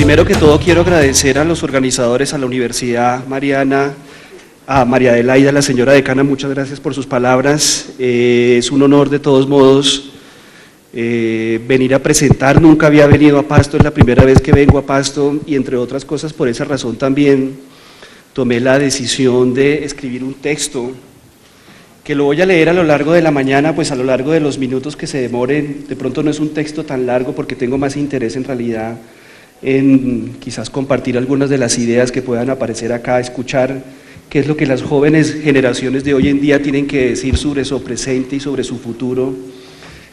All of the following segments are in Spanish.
Primero que todo quiero agradecer a los organizadores, a la Universidad Mariana, a María Adelaida, la señora decana, muchas gracias por sus palabras. Es un honor de todos modos venir a presentar, nunca había venido a Pasto, es la primera vez que vengo a Pasto y entre otras cosas por esa razón también tomé la decisión de escribir un texto que lo voy a leer a lo largo de la mañana, pues a lo largo de los minutos que se demoren. De pronto no es un texto tan largo porque tengo más interés en realidad en quizás compartir algunas de las ideas que puedan aparecer acá, escuchar qué es lo que las jóvenes generaciones de hoy en día tienen que decir sobre su presente y sobre su futuro.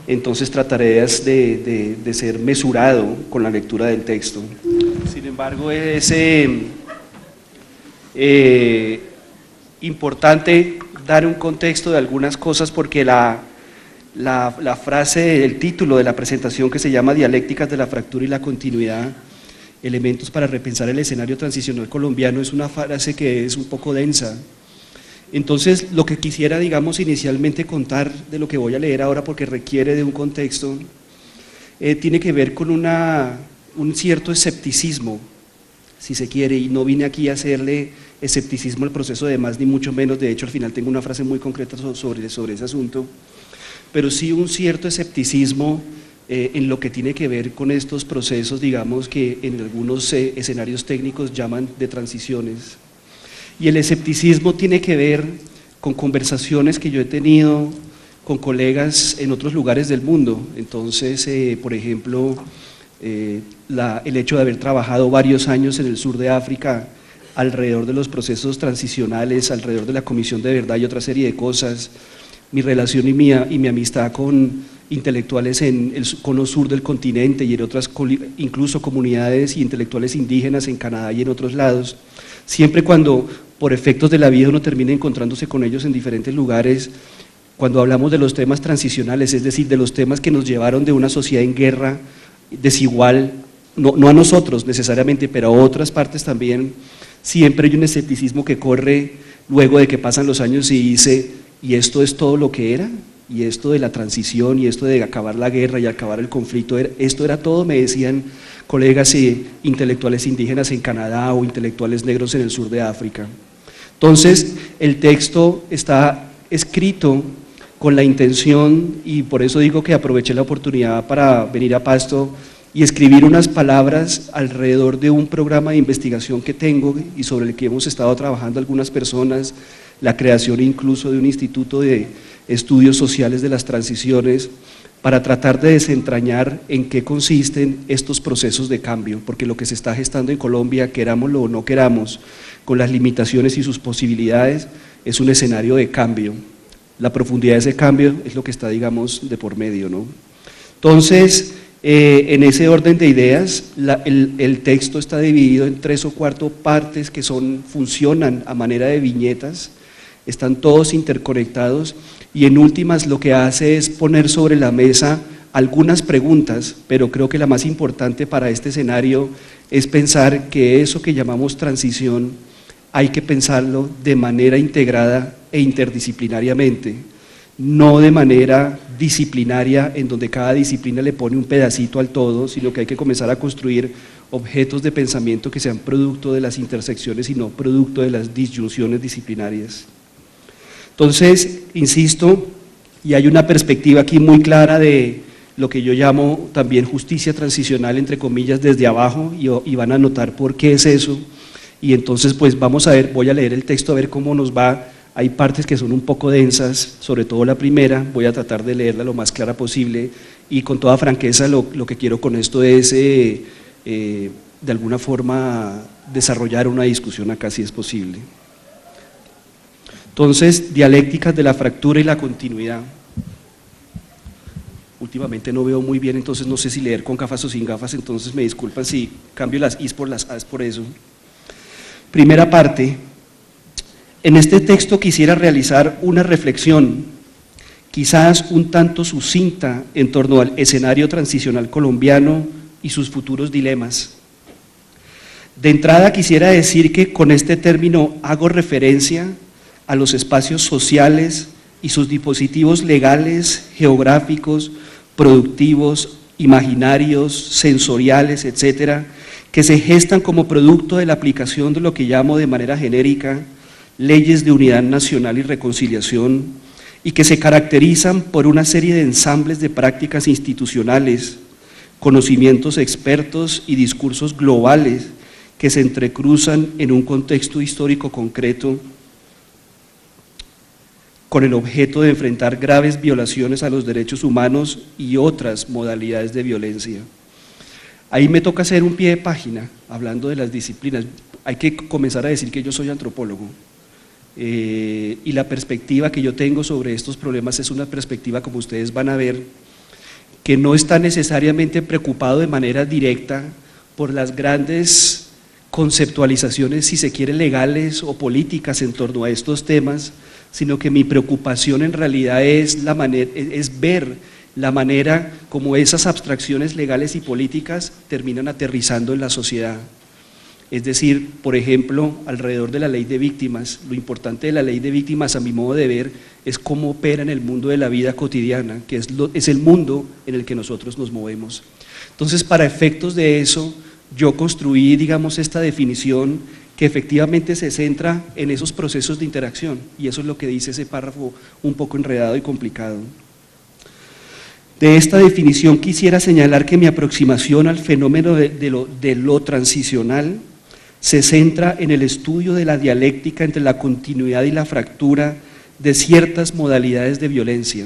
Entonces trataré de ser mesurado con la lectura del texto. Sin embargo, es importante dar un contexto de algunas cosas porque la frase, el título de la presentación que se llama Dialécticas de la fractura y la continuidad, elementos para repensar el escenario transicional colombiano, es una frase que es un poco densa. Entonces, lo que quisiera, digamos, inicialmente contar de lo que voy a leer ahora, porque requiere de un contexto, tiene que ver con un cierto escepticismo, si se quiere, y no vine aquí a hacerle escepticismo al proceso de más ni mucho menos. De hecho al final tengo una frase muy concreta sobre ese asunto, pero sí un cierto escepticismo en lo que tiene que ver con estos procesos, digamos, que en algunos escenarios técnicos llaman de transiciones. Y el escepticismo tiene que ver con conversaciones que yo he tenido con colegas en otros lugares del mundo. Entonces, por ejemplo, el hecho de haber trabajado varios años en el sur de África alrededor de los procesos transicionales, alrededor de la Comisión de Verdad y otra serie de cosas, mi relación y mi amistad con intelectuales en el cono sur del continente y en otras, incluso comunidades y intelectuales indígenas en Canadá y en otros lados, siempre cuando por efectos de la vida uno termina encontrándose con ellos en diferentes lugares, cuando hablamos de los temas transicionales, es decir, de los temas que nos llevaron de una sociedad en guerra desigual, no a nosotros necesariamente, pero a otras partes también, siempre hay un escepticismo que corre luego de que pasan los años y dice, ¿y esto es todo lo que era? ¿Y esto de la transición y esto de acabar la guerra y acabar el conflicto, esto era todo? Me decían colegas intelectuales indígenas en Canadá o intelectuales negros en el sur de África. Entonces, el texto está escrito con la intención, y por eso digo que aproveché la oportunidad para venir a Pasto y escribir unas palabras alrededor de un programa de investigación que tengo y sobre el que hemos estado trabajando algunas personas, la creación incluso de un instituto de estudios sociales de las transiciones, para tratar de desentrañar en qué consisten estos procesos de cambio, porque lo que se está gestando en Colombia, querámoslo o no queramos, con las limitaciones y sus posibilidades, es un escenario de cambio. La profundidad de ese cambio es lo que está, digamos, de por medio, ¿no? Entonces, en ese orden de ideas, el texto está dividido en 3 o 4 partes que funcionan a manera de viñetas, están todos interconectados y en últimas lo que hace es poner sobre la mesa algunas preguntas, pero creo que la más importante para este escenario es pensar que eso que llamamos transición hay que pensarlo de manera integrada e interdisciplinariamente, no de manera disciplinaria en donde cada disciplina le pone un pedacito al todo, sino que hay que comenzar a construir objetos de pensamiento que sean producto de las intersecciones y no producto de las disyunciones disciplinarias. Entonces, insisto, y hay una perspectiva aquí muy clara de lo que yo llamo también justicia transicional, entre comillas, desde abajo, y van a notar por qué es eso. Y entonces, pues vamos a ver, voy a leer el texto a ver cómo nos va. Hay partes que son un poco densas, sobre todo la primera, voy a tratar de leerla lo más clara posible, y con toda franqueza lo que quiero con esto es, de alguna forma, desarrollar una discusión acá si es posible. Entonces, dialécticas de la fractura y la continuidad. Últimamente no veo muy bien, entonces no sé si leer con gafas o sin gafas, entonces me disculpan si cambio las is por las as por eso. Primera parte. En este texto quisiera realizar una reflexión, quizás un tanto sucinta, en torno al escenario transicional colombiano y sus futuros dilemas. De entrada quisiera decir que con este término hago referencia a los espacios sociales y sus dispositivos legales, geográficos, productivos, imaginarios, sensoriales, etcétera, que se gestan como producto de la aplicación de lo que llamo de manera genérica leyes de unidad nacional y reconciliación, y que se caracterizan por una serie de ensambles de prácticas institucionales, conocimientos expertos y discursos globales que se entrecruzan en un contexto histórico concreto con el objeto de enfrentar graves violaciones a los derechos humanos y otras modalidades de violencia. Ahí me toca hacer un pie de página, hablando de las disciplinas. Hay que comenzar a decir que yo soy antropólogo, y la perspectiva que yo tengo sobre estos problemas es una perspectiva, como ustedes van a ver, que no está necesariamente preocupado de manera directa por las grandes conceptualizaciones, si se quiere, legales o políticas en torno a estos temas, sino que mi preocupación en realidad es ver la manera como esas abstracciones legales y políticas terminan aterrizando en la sociedad. Es decir, por ejemplo, alrededor de la ley de víctimas, lo importante de la ley de víctimas, a mi modo de ver, es cómo opera en el mundo de la vida cotidiana, que es el mundo en el que nosotros nos movemos. Entonces, para efectos de eso, yo construí, digamos, esta definición que efectivamente se centra en esos procesos de interacción, y eso es lo que dice ese párrafo un poco enredado y complicado. De esta definición quisiera señalar que mi aproximación al fenómeno de lo transicional se centra en el estudio de la dialéctica entre la continuidad y la fractura de ciertas modalidades de violencia.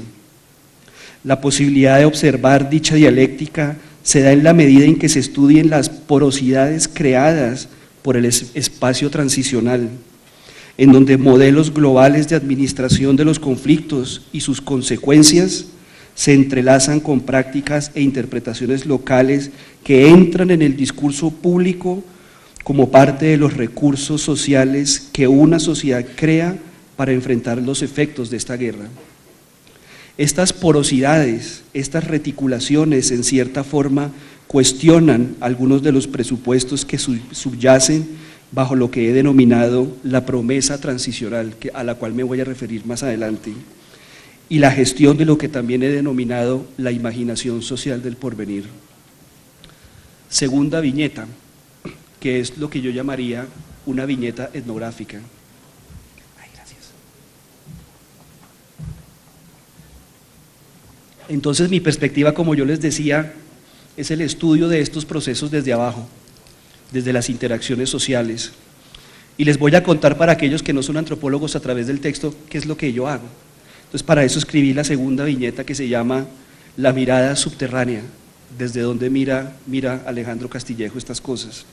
La posibilidad de observar dicha dialéctica se da en la medida en que se estudien las porosidades creadas por el espacio transicional, en donde modelos globales de administración de los conflictos y sus consecuencias se entrelazan con prácticas e interpretaciones locales que entran en el discurso público como parte de los recursos sociales que una sociedad crea para enfrentar los efectos de esta guerra. Estas porosidades, estas reticulaciones, en cierta forma, cuestionan algunos de los presupuestos que subyacen bajo lo que he denominado la promesa transicional, a la cual me voy a referir más adelante, y la gestión de lo que también he denominado la imaginación social del porvenir. Segunda viñeta, que es lo que yo llamaría una viñeta etnográfica. Ay, gracias. Entonces, mi perspectiva, como yo les decía, es el estudio de estos procesos desde abajo, desde las interacciones sociales. Y les voy a contar, para aquellos que no son antropólogos, a través del texto, qué es lo que yo hago. Entonces, para eso escribí la segunda viñeta, que se llama La mirada subterránea, desde donde mira Alejandro Castillejo estas cosas.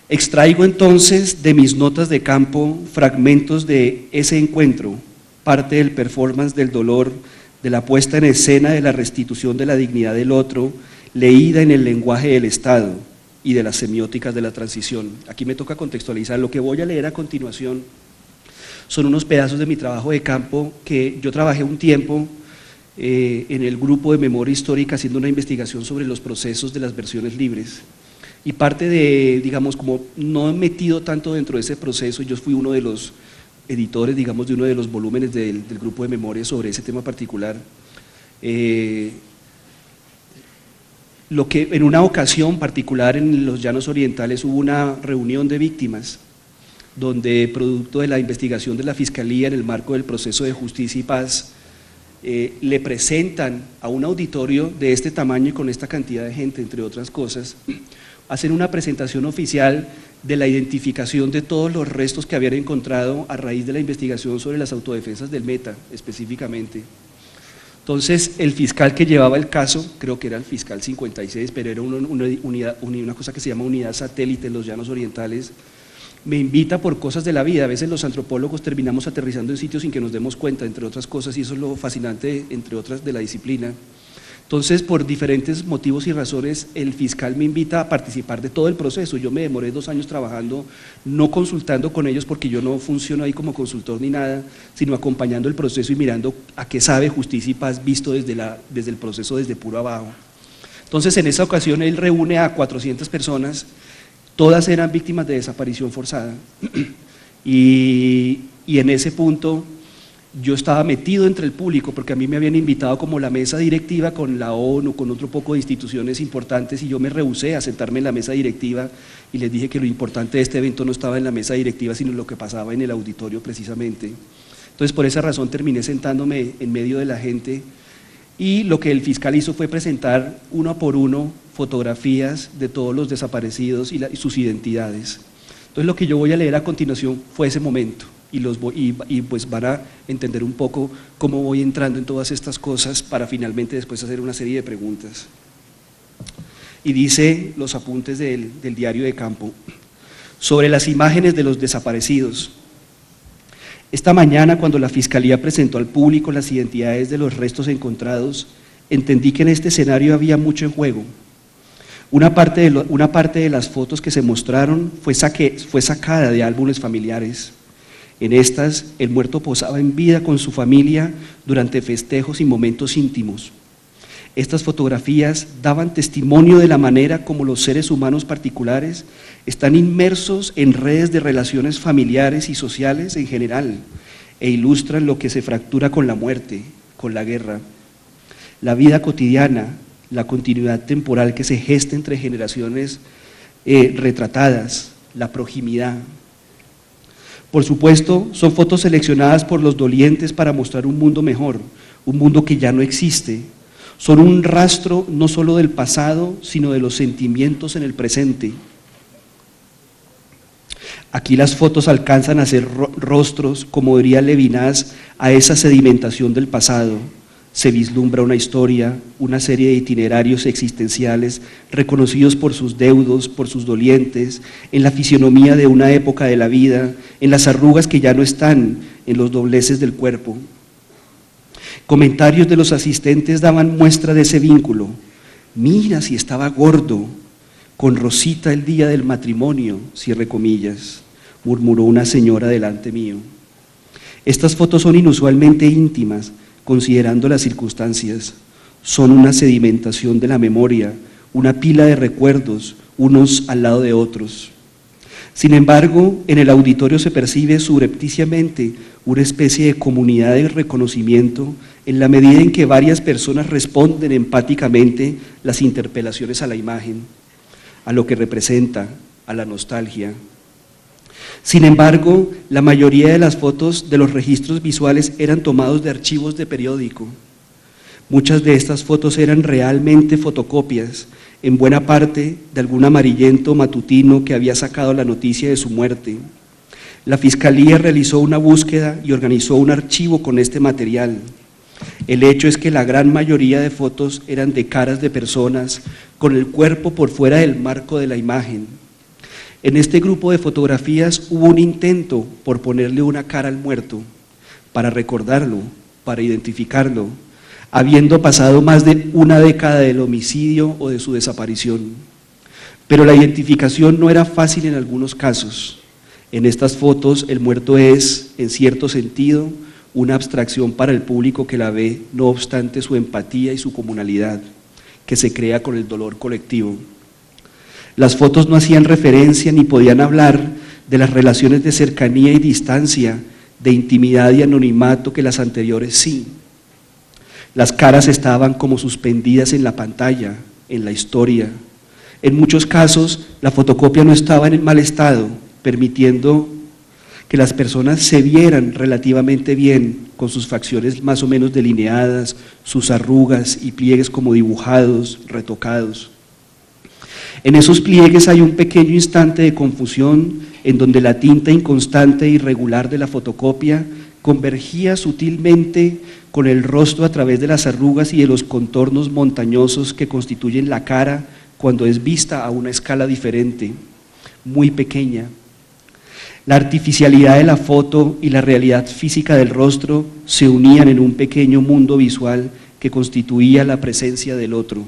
Extraigo entonces de mis notas de campo fragmentos de ese encuentro, parte del performance del dolor, de la puesta en escena de la restitución de la dignidad del otro, leída en el lenguaje del Estado y de las semióticas de la transición. Aquí me toca contextualizar. Lo que voy a leer a continuación son unos pedazos de mi trabajo de campo que yo trabajé un tiempo en el grupo de memoria histórica haciendo una investigación sobre los procesos de las versiones libres. Y parte de, digamos, como no he metido tanto dentro de ese proceso, yo fui uno de los editores, digamos, de uno de los volúmenes del grupo de memoria sobre ese tema particular. Lo que en una ocasión particular en los Llanos Orientales hubo una reunión de víctimas, donde producto de la investigación de la Fiscalía en el marco del proceso de justicia y paz, le presentan a un auditorio de este tamaño y con esta cantidad de gente, entre otras cosas, hacen una presentación oficial de la identificación de todos los restos que habían encontrado a raíz de la investigación sobre las autodefensas del Meta, específicamente. Entonces, el fiscal que llevaba el caso, creo que era el fiscal 56, pero era una cosa que se llama unidad satélite en los Llanos Orientales, me invita por cosas de la vida. A veces los antropólogos terminamos aterrizando en sitios sin que nos demos cuenta, entre otras cosas, y eso es lo fascinante, entre otras, de la disciplina. Entonces, por diferentes motivos y razones, el fiscal me invita a participar de todo el proceso. Yo me demoré 2 años trabajando, no consultando con ellos porque yo no funciono ahí como consultor ni nada, sino acompañando el proceso y mirando a qué sabe Justicia y Paz visto desde el proceso, desde puro abajo. Entonces, en esa ocasión, él reúne a 400 personas, todas eran víctimas de desaparición forzada, y en ese punto yo estaba metido entre el público porque a mí me habían invitado como la mesa directiva con la ONU, con otro poco de instituciones importantes, y yo me rehusé a sentarme en la mesa directiva y les dije que lo importante de este evento no estaba en la mesa directiva, sino en lo que pasaba en el auditorio precisamente. Entonces, por esa razón terminé sentándome en medio de la gente, y lo que el fiscal hizo fue presentar uno por uno fotografías de todos los desaparecidos y sus identidades. Entonces, lo que yo voy a leer a continuación fue ese momento, y pues van a entender un poco cómo voy entrando en todas estas cosas para finalmente después hacer una serie de preguntas. Y dice los apuntes del diario de campo: sobre las imágenes de los desaparecidos. Esta mañana, cuando la Fiscalía presentó al público las identidades de los restos encontrados, entendí que en este escenario había mucho en juego. Una parte de las fotos que se mostraron fue sacada de álbumes familiares. En estas, el muerto posaba en vida con su familia durante festejos y momentos íntimos. Estas fotografías daban testimonio de la manera como los seres humanos particulares están inmersos en redes de relaciones familiares y sociales en general, e ilustran lo que se fractura con la muerte, con la guerra. La vida cotidiana, la continuidad temporal que se gesta entre generaciones retratadas, la proximidad. Por supuesto, son fotos seleccionadas por los dolientes para mostrar un mundo mejor, un mundo que ya no existe. Son un rastro no solo del pasado, sino de los sentimientos en el presente. Aquí las fotos alcanzan a ser rostros, como diría Levinas, a esa sedimentación del pasado. Se vislumbra una historia, una serie de itinerarios existenciales reconocidos por sus deudos, por sus dolientes, en la fisionomía de una época de la vida, en las arrugas que ya no están, en los dobleces del cuerpo. Comentarios de los asistentes daban muestra de ese vínculo. Mira si estaba gordo, con Rosita el día del matrimonio, cierre comillas, murmuró una señora delante mío. Estas fotos son inusualmente íntimas, considerando las circunstancias. Son una sedimentación de la memoria, una pila de recuerdos, unos al lado de otros. Sin embargo, en el auditorio se percibe subrepticiamente una especie de comunidad de reconocimiento en la medida en que varias personas responden empáticamente las interpelaciones a la imagen, a lo que representa, a la nostalgia. Sin embargo, la mayoría de las fotos de los registros visuales eran tomados de archivos de periódico. Muchas de estas fotos eran realmente fotocopias, en buena parte de algún amarillento matutino que había sacado la noticia de su muerte. La Fiscalía realizó una búsqueda y organizó un archivo con este material. El hecho es que la gran mayoría de fotos eran de caras de personas con el cuerpo por fuera del marco de la imagen. En este grupo de fotografías hubo un intento por ponerle una cara al muerto, para recordarlo, para identificarlo, habiendo pasado más de una década del homicidio o de su desaparición. Pero la identificación no era fácil en algunos casos. En estas fotos el muerto es, en cierto sentido, una abstracción para el público que la ve, no obstante su empatía y su comunalidad, que se crea con el dolor colectivo. Las fotos no hacían referencia ni podían hablar de las relaciones de cercanía y distancia, de intimidad y anonimato que las anteriores sí. Las caras estaban como suspendidas en la pantalla, en la historia. En muchos casos, la fotocopia no estaba en mal estado, permitiendo que las personas se vieran relativamente bien, con sus facciones más o menos delineadas, sus arrugas y pliegues como dibujados, retocados. En esos pliegues hay un pequeño instante de confusión en donde la tinta inconstante e irregular de la fotocopia convergía sutilmente con el rostro a través de las arrugas y de los contornos montañosos que constituyen la cara cuando es vista a una escala diferente, muy pequeña. La artificialidad de la foto y la realidad física del rostro se unían en un pequeño mundo visual que constituía la presencia del otro.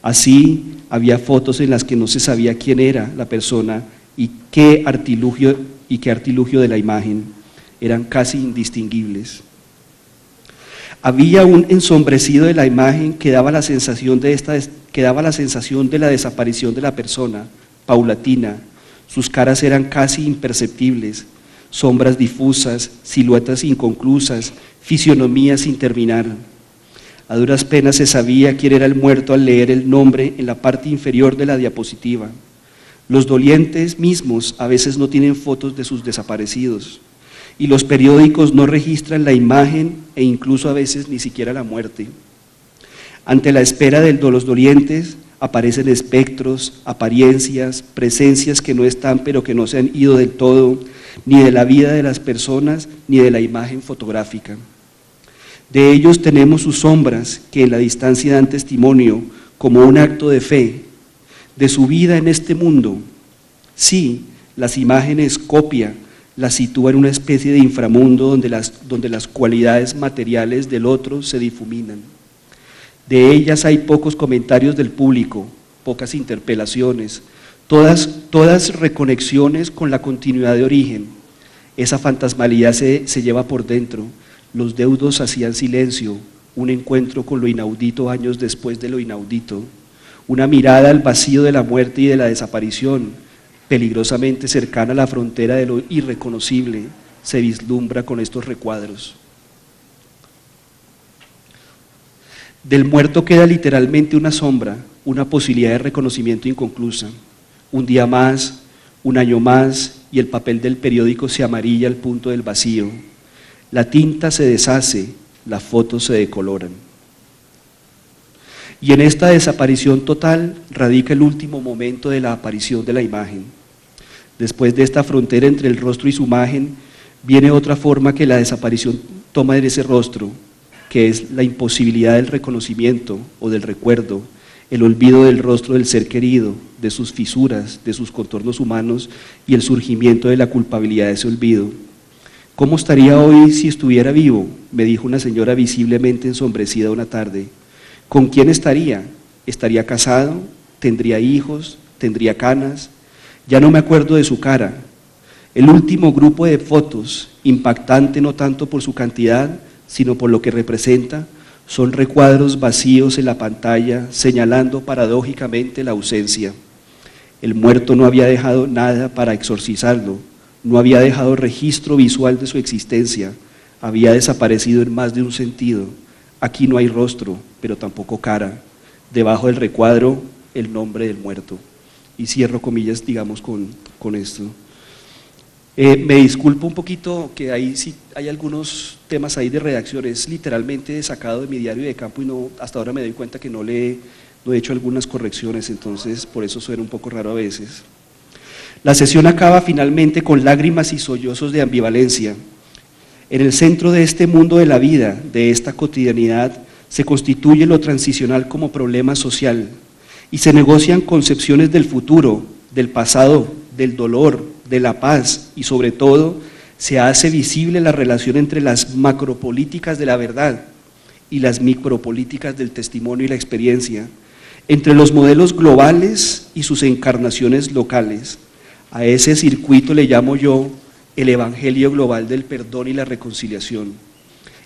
Así, había fotos en las que no se sabía quién era la persona y qué artilugio de la imagen. Eran casi indistinguibles. Había un ensombrecido de la imagen que daba la sensación de la desaparición de la persona, paulatina. Sus caras eran casi imperceptibles, sombras difusas, siluetas inconclusas, fisionomías sin terminar. A duras penas se sabía quién era el muerto al leer el nombre en la parte inferior de la diapositiva. Los dolientes mismos a veces no tienen fotos de sus desaparecidos y los periódicos no registran la imagen e incluso a veces ni siquiera la muerte. Ante la espera de los dolientes aparecen espectros, apariencias, presencias que no están pero que no se han ido del todo, ni de la vida de las personas ni de la imagen fotográfica. De ellos tenemos sus sombras que en la distancia dan testimonio como un acto de fe de su vida en este mundo. Sí, las imágenes copia, las sitúa en una especie de inframundo donde las cualidades materiales del otro se difuminan. De ellas hay pocos comentarios del público, pocas interpelaciones, todas reconexiones con la continuidad de origen. Esa fantasmalidad se lleva por dentro. Los deudos hacían silencio, un encuentro con lo inaudito años después de lo inaudito, una mirada al vacío de la muerte y de la desaparición, peligrosamente cercana a la frontera de lo irreconocible, se vislumbra con estos recuadros. Del muerto queda literalmente una sombra, una posibilidad de reconocimiento inconclusa. Un día más, un año más, y el papel del periódico se amarilla al punto del vacío. La tinta se deshace, las fotos se decoloran. Y en esta desaparición total radica el último momento de la aparición de la imagen. Después de esta frontera entre el rostro y su imagen, viene otra forma que la desaparición toma en ese rostro, que es la imposibilidad del reconocimiento o del recuerdo, el olvido del rostro del ser querido, de sus fisuras, de sus contornos humanos y el surgimiento de la culpabilidad de ese olvido. ¿Cómo estaría hoy si estuviera vivo?, me dijo una señora visiblemente ensombrecida una tarde. ¿Con quién estaría? ¿Estaría casado? ¿Tendría hijos? ¿Tendría canas? Ya no me acuerdo de su cara. El último grupo de fotos, impactante no tanto por su cantidad, sino por lo que representa, son recuadros vacíos en la pantalla, señalando paradójicamente la ausencia. El muerto no había dejado nada para exorcizarlo, no había dejado registro visual de su existencia, había desaparecido en más de un sentido. Aquí no hay rostro, pero tampoco cara. Debajo del recuadro, el nombre del muerto. Y cierro comillas, digamos, con esto. Me disculpo un poquito que ahí sí hay algunos temas ahí de redacción, es literalmente sacado de mi diario de campo y no, hasta ahora me doy cuenta que no he hecho algunas correcciones, entonces por eso suena un poco raro a veces. La sesión acaba finalmente con lágrimas y sollozos de ambivalencia. En el centro de este mundo de la vida, de esta cotidianidad, se constituye lo transicional como problema social y se negocian concepciones del futuro, del pasado, del dolor, de la paz y sobre todo se hace visible la relación entre las macropolíticas de la verdad y las micropolíticas del testimonio y la experiencia, entre los modelos globales y sus encarnaciones locales. A ese circuito le llamo yo el evangelio global del perdón y la reconciliación.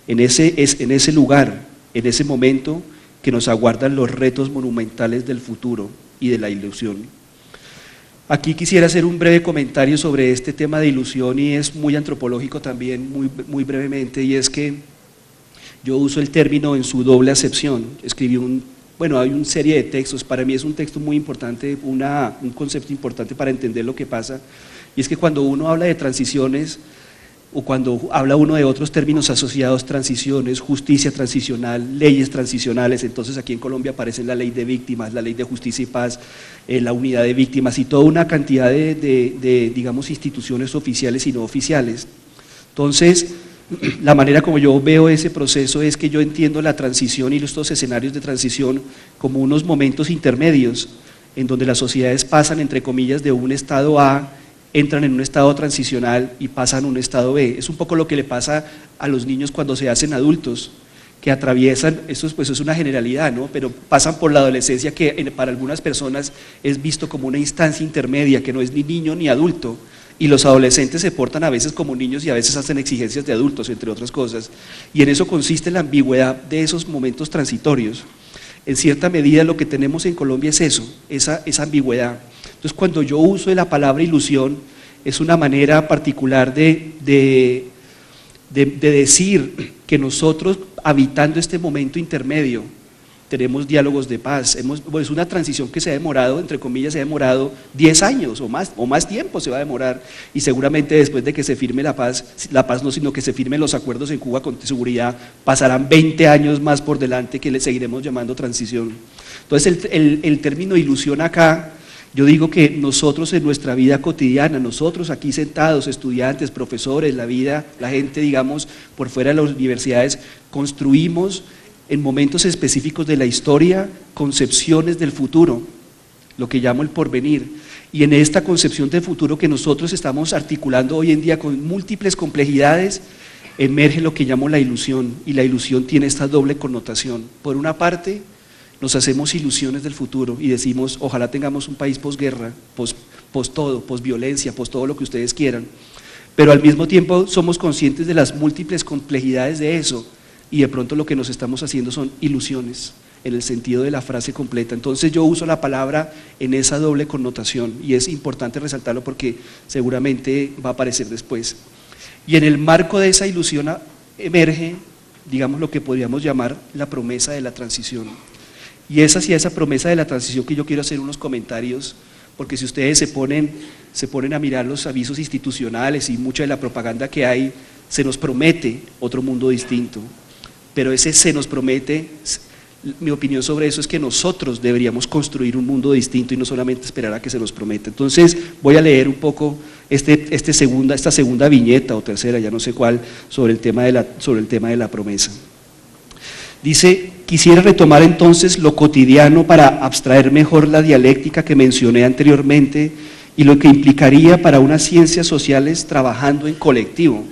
En ese lugar, en ese momento que nos aguardan los retos monumentales del futuro y de la ilusión. Aquí quisiera hacer un breve comentario sobre este tema de ilusión y es muy antropológico también, muy brevemente, y es que yo uso el término en su doble acepción. Escribí hay una serie de textos, para mí es un texto muy importante, un concepto importante para entender lo que pasa, y es que cuando uno habla de transiciones, o cuando habla uno de otros términos asociados, transiciones, justicia transicional, leyes transicionales, entonces aquí en Colombia aparece la ley de víctimas, la ley de justicia y paz, la unidad de víctimas y toda una cantidad de digamos, instituciones oficiales y no oficiales. Entonces, la manera como yo veo ese proceso es que yo entiendo la transición y estos escenarios de transición como unos momentos intermedios en donde las sociedades pasan, entre comillas, de un estado A, entran en un estado transicional y pasan a un estado B. Es un poco lo que le pasa a los niños cuando se hacen adultos, que atraviesan, esto pues es una generalidad, ¿no? Pero pasan por la adolescencia que para algunas personas es visto como una instancia intermedia, que no es ni niño ni adulto, y los adolescentes se portan a veces como niños y a veces hacen exigencias de adultos, entre otras cosas, y en eso consiste la ambigüedad de esos momentos transitorios. En cierta medida lo que tenemos en Colombia es eso, esa ambigüedad. Entonces cuando yo uso la palabra ilusión, es una manera particular de decir que nosotros, habitando este momento intermedio, tenemos diálogos de paz. Es una transición que se ha demorado, entre comillas, se ha demorado 10 años o más tiempo se va a demorar, y seguramente después de que se firme la paz no, sino que se firmen los acuerdos en Cuba con seguridad, pasarán 20 años más por delante que le seguiremos llamando transición. Entonces el término ilusión acá, yo digo que nosotros en nuestra vida cotidiana, nosotros aquí sentados, estudiantes, profesores, la gente, digamos, por fuera de las universidades, construimos en momentos específicos de la historia concepciones del futuro, lo que llamo el porvenir, y en esta concepción del futuro que nosotros estamos articulando hoy en día con múltiples complejidades, emerge lo que llamo la ilusión, y la ilusión tiene esta doble connotación. Por una parte, nos hacemos ilusiones del futuro y decimos, ojalá tengamos un país posguerra, post todo, posviolencia, post todo lo que ustedes quieran, pero al mismo tiempo somos conscientes de las múltiples complejidades de eso, y de pronto lo que nos estamos haciendo son ilusiones, en el sentido de la frase completa. Entonces yo uso la palabra en esa doble connotación, y es importante resaltarlo porque seguramente va a aparecer después. Y en el marco de esa ilusión emerge, digamos, lo que podríamos llamar la promesa de la transición. Y es hacia esa promesa de la transición que yo quiero hacer unos comentarios, porque si ustedes se ponen a mirar los avisos institucionales y mucha de la propaganda que hay, se nos promete otro mundo distinto. Pero ese se nos promete, mi opinión sobre eso es que nosotros deberíamos construir un mundo distinto y no solamente esperar a que se nos prometa. Entonces voy a leer un poco esta segunda viñeta o tercera, ya no sé cuál, sobre el tema de la promesa. Dice, quisiera retomar entonces lo cotidiano para abstraer mejor la dialéctica que mencioné anteriormente y lo que implicaría para unas ciencias sociales trabajando en colectivo.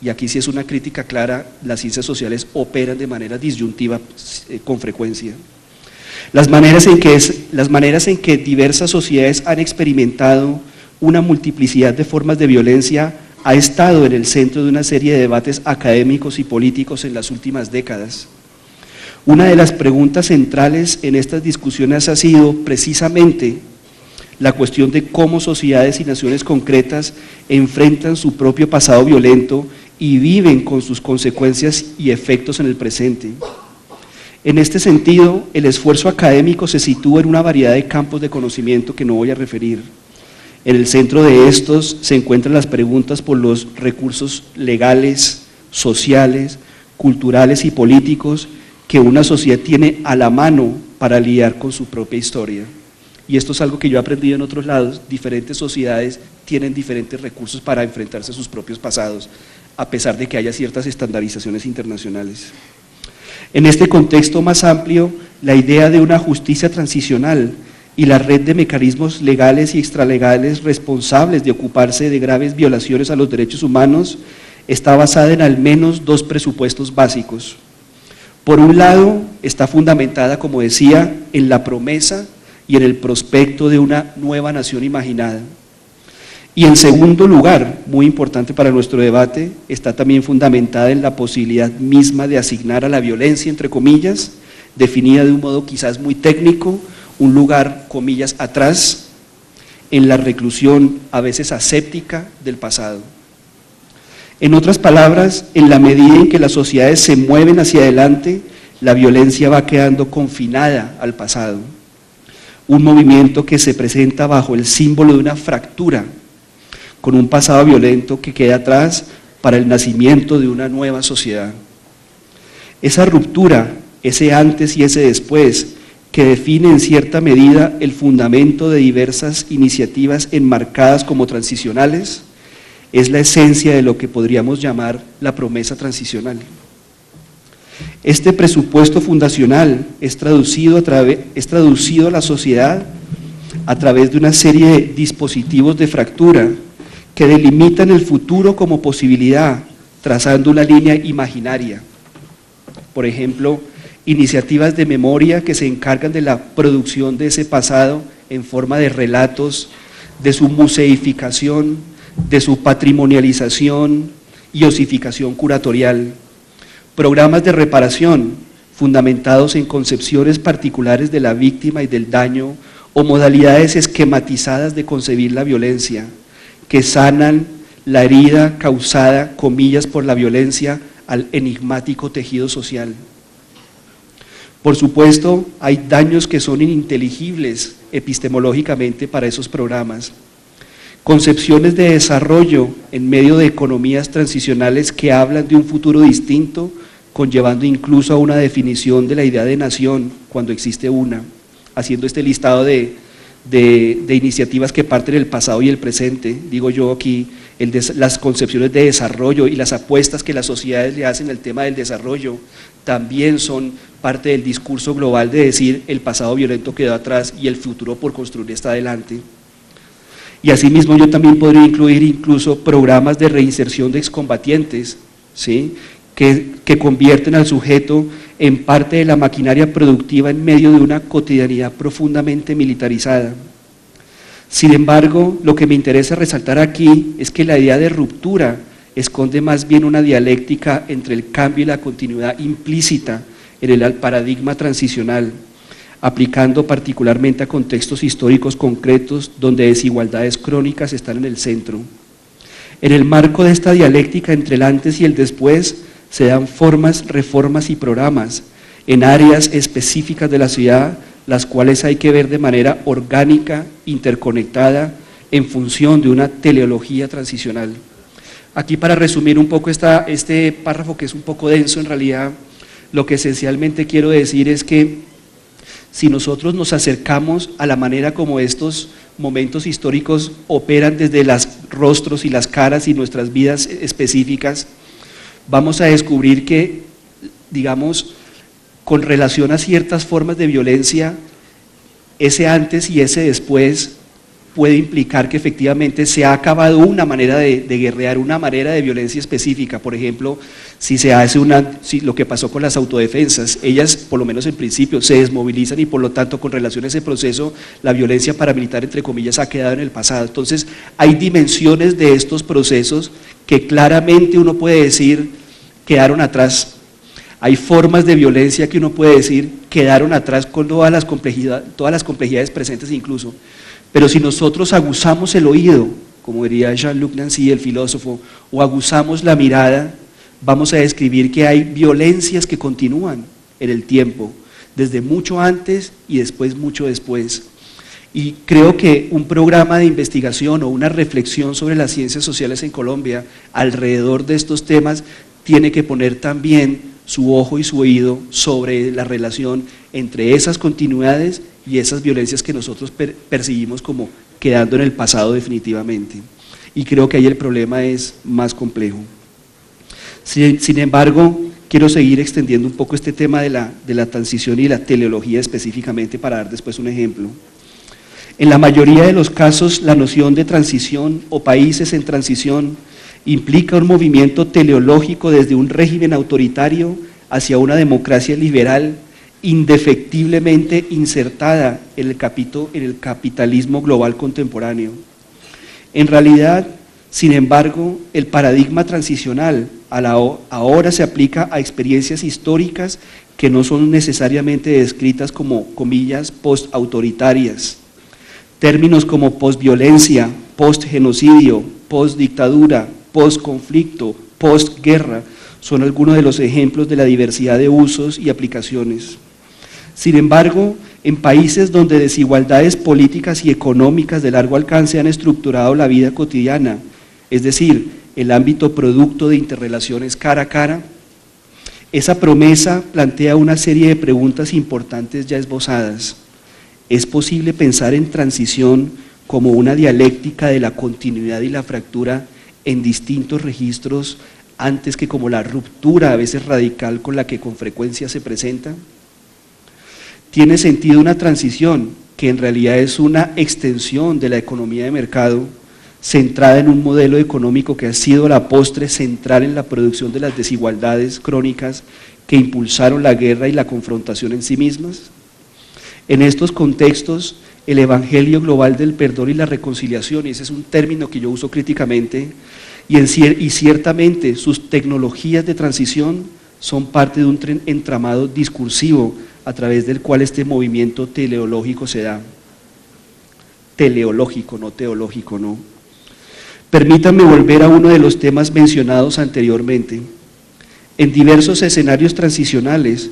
Y aquí sí es una crítica clara, las ciencias sociales operan de manera disyuntiva con frecuencia. Las maneras en que diversas sociedades han experimentado una multiplicidad de formas de violencia ha estado en el centro de una serie de debates académicos y políticos en las últimas décadas. Una de las preguntas centrales en estas discusiones ha sido precisamente la cuestión de cómo sociedades y naciones concretas enfrentan su propio pasado violento y viven con sus consecuencias y efectos en el presente. En este sentido, el esfuerzo académico se sitúa en una variedad de campos de conocimiento que no voy a referir. En el centro de estos se encuentran las preguntas por los recursos legales, sociales, culturales y políticos que una sociedad tiene a la mano para lidiar con su propia historia. Y esto es algo que yo he aprendido en otros lados, diferentes sociedades tienen diferentes recursos para enfrentarse a sus propios pasados, a pesar de que haya ciertas estandarizaciones internacionales. En este contexto más amplio, la idea de una justicia transicional y la red de mecanismos legales y extralegales responsables de ocuparse de graves violaciones a los derechos humanos está basada en al menos dos presupuestos básicos. Por un lado, está fundamentada, como decía, en la promesa y en el prospecto de una nueva nación imaginada. Y en segundo lugar, muy importante para nuestro debate, está también fundamentada en la posibilidad misma de asignar a la violencia, entre comillas, definida de un modo quizás muy técnico, un lugar, comillas, atrás, en la reclusión a veces aséptica del pasado. En otras palabras, en la medida en que las sociedades se mueven hacia adelante, la violencia va quedando confinada al pasado. Un movimiento que se presenta bajo el símbolo de una fractura, con un pasado violento que queda atrás para el nacimiento de una nueva sociedad. Esa ruptura, ese antes y ese después, que define en cierta medida el fundamento de diversas iniciativas enmarcadas como transicionales, es la esencia de lo que podríamos llamar la promesa transicional. Este presupuesto fundacional es traducido a la sociedad a través de una serie de dispositivos de fractura que delimitan el futuro como posibilidad, trazando una línea imaginaria. Por ejemplo, iniciativas de memoria que se encargan de la producción de ese pasado en forma de relatos, de su museificación, de su patrimonialización y osificación curatorial. Programas de reparación fundamentados en concepciones particulares de la víctima y del daño o modalidades esquematizadas de concebir la violencia, que sanan la herida causada, comillas, por la violencia al enigmático tejido social. Por supuesto, hay daños que son ininteligibles epistemológicamente para esos programas. Concepciones de desarrollo en medio de economías transicionales que hablan de un futuro distinto, conllevando incluso a una definición de la idea de nación, cuando existe una, haciendo este listado de iniciativas que parten del pasado y el presente. Digo yo aquí, las concepciones de desarrollo y las apuestas que las sociedades le hacen al tema del desarrollo también son parte del discurso global de decir el pasado violento quedó atrás y el futuro por construir está adelante. Y asimismo yo también podría incluir incluso programas de reinserción de excombatientes, ¿sí?, que convierten al sujeto en parte de la maquinaria productiva en medio de una cotidianidad profundamente militarizada. Sin embargo, lo que me interesa resaltar aquí es que la idea de ruptura esconde más bien una dialéctica entre el cambio y la continuidad implícita en el paradigma transicional, aplicando particularmente a contextos históricos concretos donde desigualdades crónicas están en el centro. En el marco de esta dialéctica entre el antes y el después, se dan formas, reformas y programas en áreas específicas de la ciudad, las cuales hay que ver de manera orgánica, interconectada, en función de una teleología transicional. Aquí, para resumir un poco este párrafo, que es un poco denso en realidad, lo que esencialmente quiero decir es que si nosotros nos acercamos a la manera como estos momentos históricos operan desde los rostros y las caras y nuestras vidas específicas, vamos a descubrir que, digamos, con relación a ciertas formas de violencia, ese antes y ese después puede implicar que efectivamente se ha acabado una manera de guerrear, una manera de violencia específica. Por ejemplo, si se hace lo que pasó con las autodefensas, ellas, por lo menos en principio, se desmovilizan y por lo tanto, con relación a ese proceso, la violencia paramilitar, entre comillas, ha quedado en el pasado. Entonces, hay dimensiones de estos procesos que claramente uno puede decir quedaron atrás. Hay formas de violencia que uno puede decir quedaron atrás con todas las complejidades presentes incluso. Pero si nosotros aguzamos el oído, como diría Jean-Luc Nancy, el filósofo, o aguzamos la mirada, vamos a describir que hay violencias que continúan en el tiempo, desde mucho antes y después mucho después. Y creo que un programa de investigación o una reflexión sobre las ciencias sociales en Colombia alrededor de estos temas tiene que poner también su ojo y su oído sobre la relación entre esas continuidades y esas violencias que nosotros percibimos como quedando en el pasado definitivamente. Y creo que ahí el problema es más complejo. Sin embargo, quiero seguir extendiendo un poco este tema de la transición y la teleología específicamente para dar después un ejemplo. En la mayoría de los casos, la noción de transición o países en transición implica un movimiento teleológico desde un régimen autoritario hacia una democracia liberal indefectiblemente insertada en el capitalismo global contemporáneo. En realidad, sin embargo, el paradigma transicional ahora se aplica a experiencias históricas que no son necesariamente descritas como, comillas, post-autoritarias. Términos como postviolencia, postgenocidio, postdictadura, postconflicto, postguerra son algunos de los ejemplos de la diversidad de usos y aplicaciones. Sin embargo, en países donde desigualdades políticas y económicas de largo alcance han estructurado la vida cotidiana, es decir, el ámbito producto de interrelaciones cara a cara, esa promesa plantea una serie de preguntas importantes ya esbozadas. ¿Es posible pensar en transición como una dialéctica de la continuidad y la fractura en distintos registros antes que como la ruptura a veces radical con la que con frecuencia se presenta? ¿Tiene sentido una transición que en realidad es una extensión de la economía de mercado centrada en un modelo económico que ha sido a la postre central en la producción de las desigualdades crónicas que impulsaron la guerra y la confrontación en sí mismas? En estos contextos, el evangelio global del perdón y la reconciliación, y ese es un término que yo uso críticamente, y ciertamente sus tecnologías de transición son parte de un entramado discursivo a través del cual este movimiento teleológico se da. Teleológico, no teológico, no. Permítanme volver a uno de los temas mencionados anteriormente. En diversos escenarios transicionales,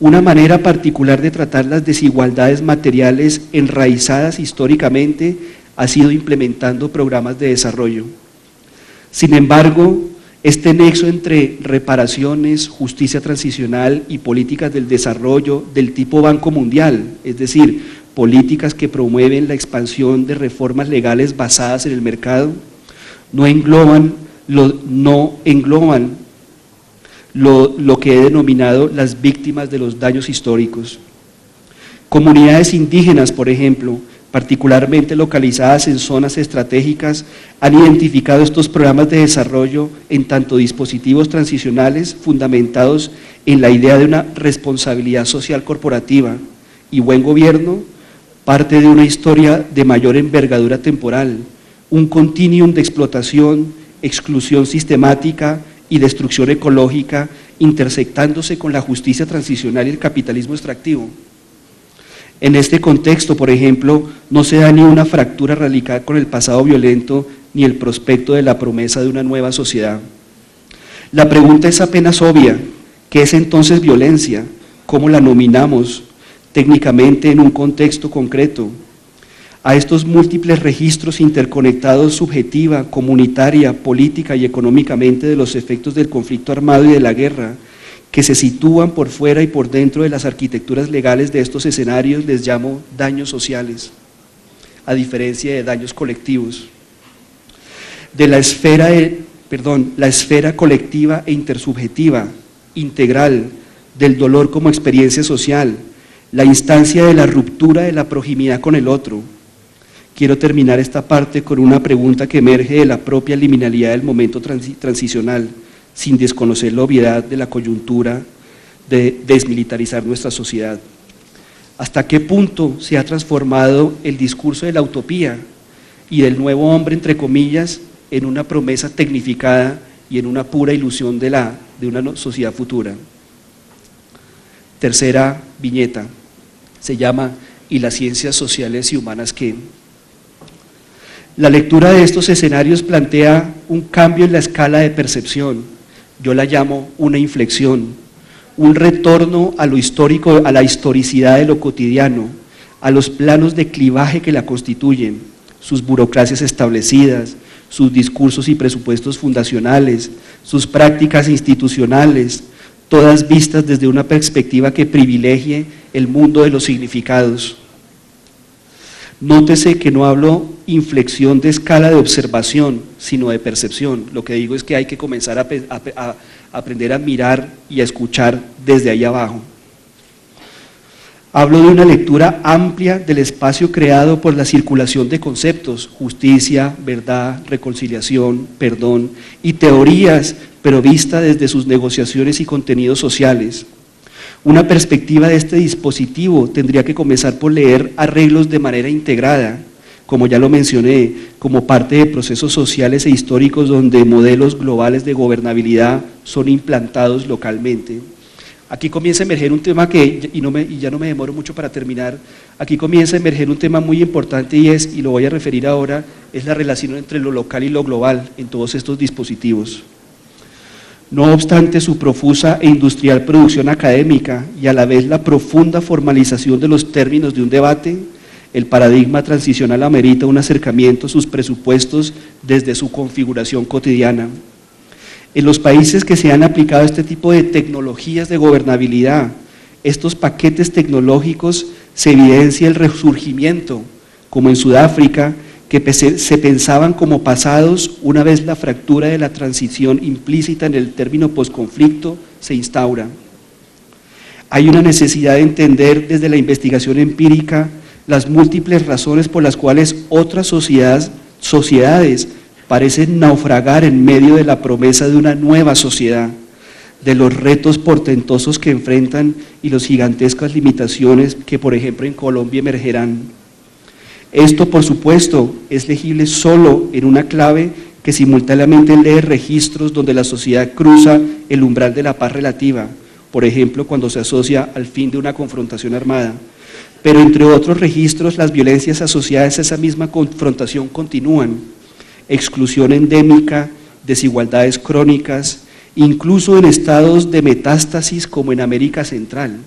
una manera particular de tratar las desigualdades materiales enraizadas históricamente ha sido implementando programas de desarrollo. Sin embargo, este nexo entre reparaciones, justicia transicional y políticas del desarrollo del tipo Banco Mundial, es decir, políticas que promueven la expansión de reformas legales basadas en el mercado, no engloban lo que he denominado las víctimas de los daños históricos. Comunidades indígenas, por ejemplo, particularmente localizadas en zonas estratégicas, han identificado estos programas de desarrollo en tanto dispositivos transicionales fundamentados en la idea de una responsabilidad social corporativa y buen gobierno, parte de una historia de mayor envergadura temporal, un continuum de explotación, exclusión sistemática y destrucción ecológica intersectándose con la justicia transicional y el capitalismo extractivo. En este contexto, por ejemplo, no se da ni una fractura radical con el pasado violento ni el prospecto de la promesa de una nueva sociedad. La pregunta es apenas obvia: ¿qué es entonces violencia? ¿Cómo la nominamos técnicamente en un contexto concreto? A estos múltiples registros interconectados subjetiva, comunitaria, política y económicamente de los efectos del conflicto armado y de la guerra, que se sitúan por fuera y por dentro de las arquitecturas legales de estos escenarios, les llamo daños sociales, a diferencia de daños colectivos. De la esfera colectiva e intersubjetiva, integral, del dolor como experiencia social, la instancia de la ruptura de la proximidad con el otro. Quiero terminar esta parte con una pregunta que emerge de la propia liminalidad del momento transicional, sin desconocer la obviedad de la coyuntura de desmilitarizar nuestra sociedad. ¿Hasta qué punto se ha transformado el discurso de la utopía y del nuevo hombre, entre comillas, en una promesa tecnificada y en una pura ilusión de una sociedad futura? Tercera viñeta, se llama ¿y las ciencias sociales y humanas qué? La lectura de estos escenarios plantea un cambio en la escala de percepción, yo la llamo una inflexión, un retorno a lo histórico, a la historicidad de lo cotidiano, a los planos de clivaje que la constituyen, sus burocracias establecidas, sus discursos y presupuestos fundacionales, sus prácticas institucionales, todas vistas desde una perspectiva que privilegie el mundo de los significados. Nótese que no hablo inflexión de escala de observación, sino de percepción. Lo que digo es que hay que comenzar a aprender a mirar y a escuchar desde ahí abajo. Hablo de una lectura amplia del espacio creado por la circulación de conceptos, justicia, verdad, reconciliación, perdón y teorías, pero vista desde sus negociaciones y contenidos sociales. Una perspectiva de este dispositivo tendría que comenzar por leer arreglos de manera integrada, como ya lo mencioné, como parte de procesos sociales e históricos donde modelos globales de gobernabilidad son implantados localmente. Aquí comienza a emerger un tema y ya no me demoro mucho para terminar, aquí comienza a emerger un tema muy importante y lo voy a referir ahora, es la relación entre lo local y lo global en todos estos dispositivos. No obstante su profusa e industrial producción académica y a la vez la profunda formalización de los términos de un debate, el paradigma transicional amerita un acercamiento a sus presupuestos desde su configuración cotidiana. En los países que se han aplicado este tipo de tecnologías de gobernabilidad, estos paquetes tecnológicos se evidencia el resurgimiento, como en Sudáfrica, que se pensaban como pasados una vez la fractura de la transición implícita en el término posconflicto se instaura. Hay una necesidad de entender desde la investigación empírica las múltiples razones por las cuales otras sociedades parecen naufragar en medio de la promesa de una nueva sociedad, de los retos portentosos que enfrentan y las gigantescas limitaciones que, por ejemplo, en Colombia emergerán. Esto, por supuesto, es legible solo en una clave que simultáneamente lee registros donde la sociedad cruza el umbral de la paz relativa, por ejemplo, cuando se asocia al fin de una confrontación armada. Pero entre otros registros, las violencias asociadas a esa misma confrontación continúan. exclusión endémica, desigualdades crónicas, incluso en estados de metástasis como en América Central,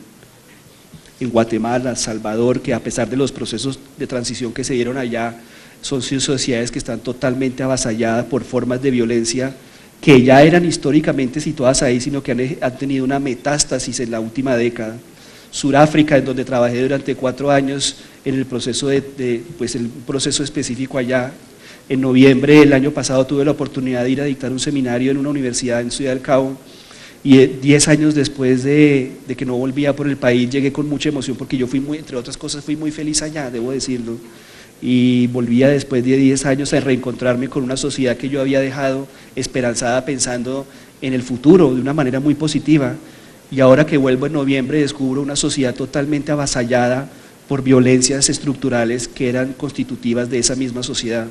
en Guatemala, Salvador, que a pesar de los procesos de transición que se dieron allá, son sociedades que están totalmente avasalladas por formas de violencia que ya eran históricamente situadas ahí, sino que han tenido una metástasis en la última década. Suráfrica, en donde trabajé durante 4 años en el proceso pues el proceso específico allá. En noviembre del año pasado tuve la oportunidad de ir a dictar un seminario en una universidad en Ciudad del Cabo, y 10 años después de que no volvía por el país, llegué con mucha emoción porque yo entre otras cosas, fui muy feliz allá, debo decirlo, y volvía después de 10 años a reencontrarme con una sociedad que yo había dejado esperanzada pensando en el futuro de una manera muy positiva, y ahora que vuelvo en noviembre descubro una sociedad totalmente avasallada por violencias estructurales que eran constitutivas de esa misma sociedad.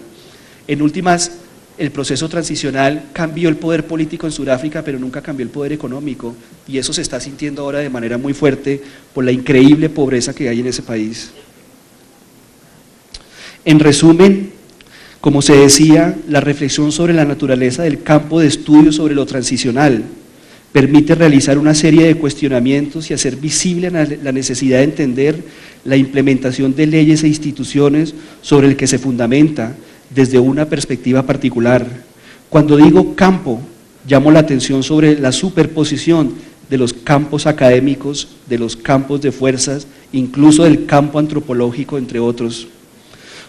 En últimas, el proceso transicional cambió el poder político en Sudáfrica, pero nunca cambió el poder económico, y eso se está sintiendo ahora de manera muy fuerte por la increíble pobreza que hay en ese país. En resumen, como se decía, la reflexión sobre la naturaleza del campo de estudio sobre lo transicional permite realizar una serie de cuestionamientos y hacer visible la necesidad de entender la implementación de leyes e instituciones sobre el que se fundamenta desde una perspectiva particular. Cuando digo campo, llamo la atención sobre la superposición de los campos académicos, de los campos de fuerzas, incluso del campo antropológico, entre otros.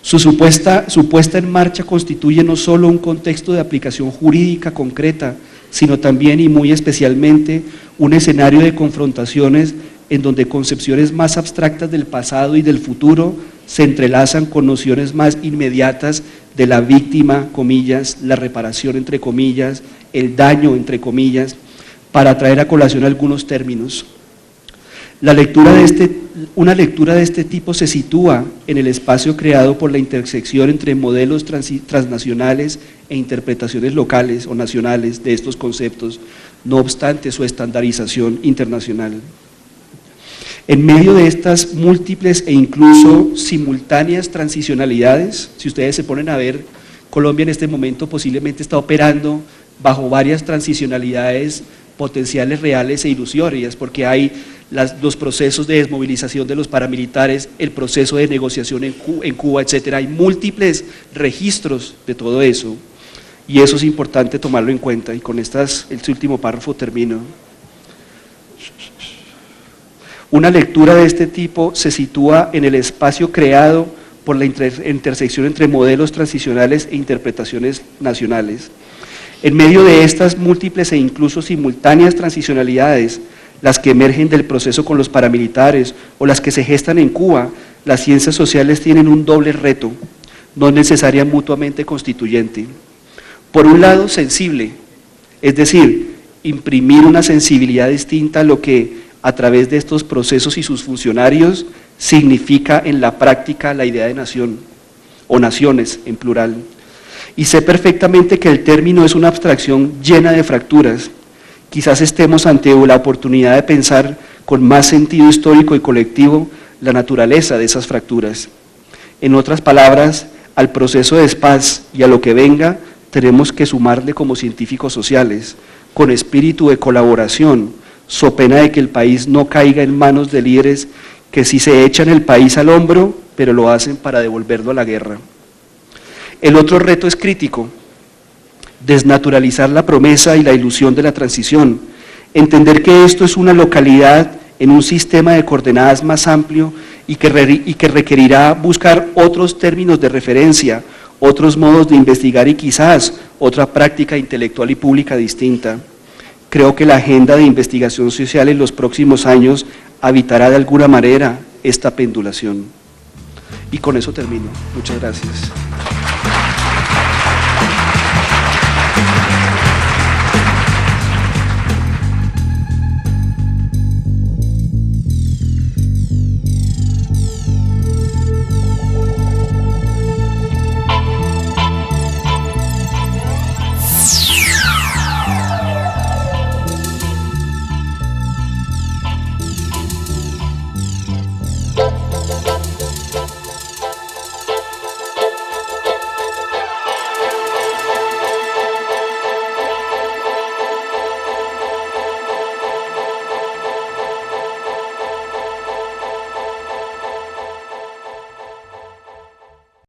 Su puesta en marcha constituye no solo un contexto de aplicación jurídica concreta, sino también y muy especialmente un escenario de confrontaciones en donde concepciones más abstractas del pasado y del futuro se entrelazan con nociones más inmediatas de la víctima, comillas, la reparación, entre comillas, el daño, entre comillas, para traer a colación algunos términos. Una lectura de este tipo se sitúa en el espacio creado por la intersección entre modelos transnacionales e interpretaciones locales o nacionales de estos conceptos, no obstante su estandarización internacional. En medio de estas múltiples e incluso simultáneas transicionalidades, si ustedes se ponen a ver, Colombia en este momento posiblemente está operando bajo varias transicionalidades potenciales, reales e ilusorias, porque hay los procesos de desmovilización de los paramilitares, el proceso de negociación en Cuba, etcétera. Hay múltiples registros de todo eso, y eso es importante tomarlo en cuenta, y con este último párrafo termino. Una lectura de este tipo se sitúa en el espacio creado por la intersección entre modelos transicionales e interpretaciones nacionales. En medio de estas múltiples e incluso simultáneas transicionalidades, las que emergen del proceso con los paramilitares o las que se gestan en Cuba, las ciencias sociales tienen un doble reto, no necesariamente mutuamente constituyente. Por un lado, sensible, es decir, imprimir una sensibilidad distinta a lo que a través de estos procesos y sus funcionarios significa en la práctica la idea de nación, o naciones en plural. Y sé perfectamente que el término es una abstracción llena de fracturas. Quizás estemos ante la oportunidad de pensar con más sentido histórico y colectivo la naturaleza de esas fracturas. En otras palabras, al proceso de paz y a lo que venga, tenemos que sumarle como científicos sociales, con espíritu de colaboración, so pena de que el país no caiga en manos de líderes que sí se echan el país al hombro, pero lo hacen para devolverlo a la guerra. El otro reto es crítico: desnaturalizar la promesa y la ilusión de la transición, entender que esto es una localidad en un sistema de coordenadas más amplio y que requerirá buscar otros términos de referencia, otros modos de investigar y quizás otra práctica intelectual y pública distinta. Creo que la agenda de investigación social en los próximos años habitará de alguna manera esta pendulación. Y con eso termino. Muchas gracias.